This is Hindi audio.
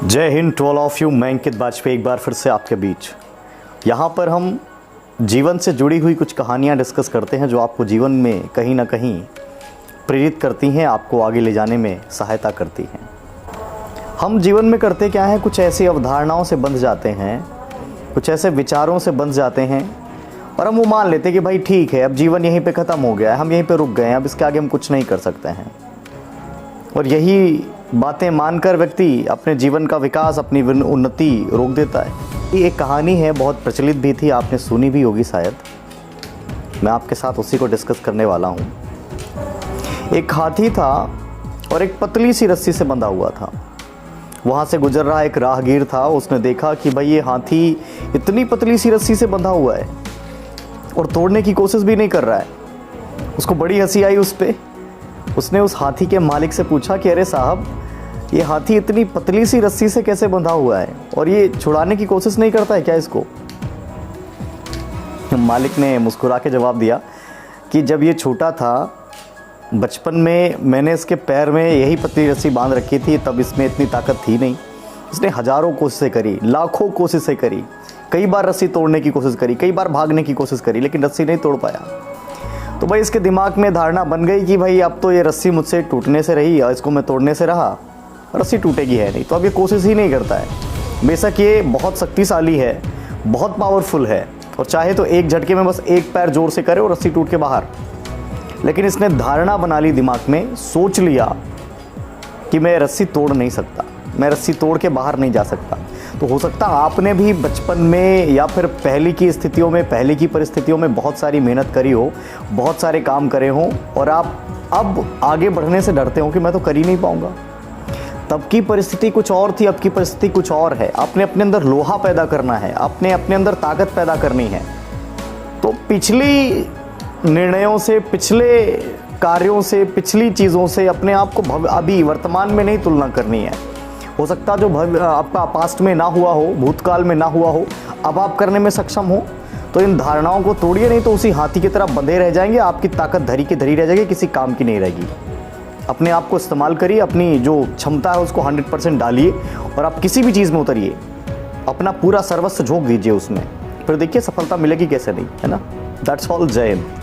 जय हिंद टू ऑल ऑफ यू। मैं अंकित बाजपेयी एक बार फिर से आपके बीच। यहाँ पर हम जीवन से जुड़ी हुई कुछ कहानियाँ डिस्कस करते हैं जो आपको जीवन में कहीं ना कहीं प्रेरित करती हैं, आपको आगे ले जाने में सहायता करती हैं। हम जीवन में करते क्या है, कुछ ऐसी अवधारणाओं से बंध जाते हैं, कुछ ऐसे विचारों से बंध जाते हैं और हम वो मान लेते हैं कि भाई ठीक है, अब जीवन यहीं पे ख़त्म हो गया है, हम यहीं पे रुक गए हैं, अब इसके आगे हम कुछ नहीं कर सकते हैं। और यही बातें मानकर व्यक्ति अपने जीवन का विकास, अपनी उन्नति रोक देता है। ये एक कहानी है, बहुत प्रचलित भी थी, आपने सुनी भी होगी शायद। मैं आपके साथ उसी को डिस्कस करने वाला हूँ। एक हाथी था और एक पतली सी रस्सी से बंधा हुआ था। वहाँ से गुजर रहा एक राहगीर था, उसने देखा कि भाई ये हाथी इतनी पतली सी रस्सी से बंधा हुआ है और तोड़ने की कोशिश भी नहीं कर रहा है। उसको बड़ी हंसी आई उस पर। उसने उस हाथी के मालिक से पूछा कि अरे साहब, ये हाथी इतनी पतली सी रस्सी से कैसे बंधा हुआ है और ये छुड़ाने की कोशिश नहीं करता है क्या इसको? मालिक ने मुस्कुरा के जवाब दिया कि जब ये छोटा था, बचपन में मैंने इसके पैर में यही पतली रस्सी बांध रखी थी, तब इसमें इतनी ताकत थी नहीं। इसने हज़ारों कोशिशें करी, लाखों कोशिशें करी, कई बार रस्सी तोड़ने की कोशिश करी, कई बार भागने की कोशिश करी, लेकिन रस्सी नहीं तोड़ पाया। तो भाई इसके दिमाग में धारणा बन गई कि भाई अब तो ये रस्सी मुझसे टूटने से रही और इसको मैं तोड़ने से रहा, रस्सी टूटेगी है नहीं, तो अब ये कोशिश ही नहीं करता है। बेशक ये बहुत शक्तिशाली है, बहुत पावरफुल है और चाहे तो एक झटके में बस एक पैर जोर से करे और रस्सी टूट के बाहर। लेकिन इसने धारणा बना ली, दिमाग में सोच लिया कि मैं रस्सी तोड़ नहीं सकता, मैं रस्सी तोड़ के बाहर नहीं जा सकता। तो हो सकता आपने भी बचपन में या फिर पहले की स्थितियों में, पहले की परिस्थितियों में बहुत सारी मेहनत करी हो, बहुत सारे काम करे हों और आप अब आगे बढ़ने से डरते हो कि मैं तो कर ही नहीं पाऊंगा। तब की परिस्थिति कुछ और थी, अब की परिस्थिति कुछ और है। आपने अपने अंदर लोहा पैदा करना है, आपने अपने अंदर ताकत पैदा करनी है। तो पिछली निर्णयों से, पिछले कार्यों से, पिछली चीज़ों से अपने आप को अभी वर्तमान में नहीं तुलना करनी है। हो सकता जो आपका पास्ट में ना हुआ हो, भूतकाल में ना हुआ हो, अब आप करने में सक्षम हो। तो इन धारणाओं को तोड़िए, नहीं तो उसी हाथी की तरह बंधे रह जाएंगे। आपकी ताकत धरी की धरी रह जाएगी, किसी काम की नहीं रहेगी। अपने आप को इस्तेमाल करिए, अपनी जो क्षमता है उसको 100% डालिए और आप किसी भी चीज़ में उतरिए, अपना पूरा सर्वस्व झोंक दीजिए उसमें, फिर देखिए सफलता मिलेगी कैसे नहीं, है ना। That's all. जय हिंद।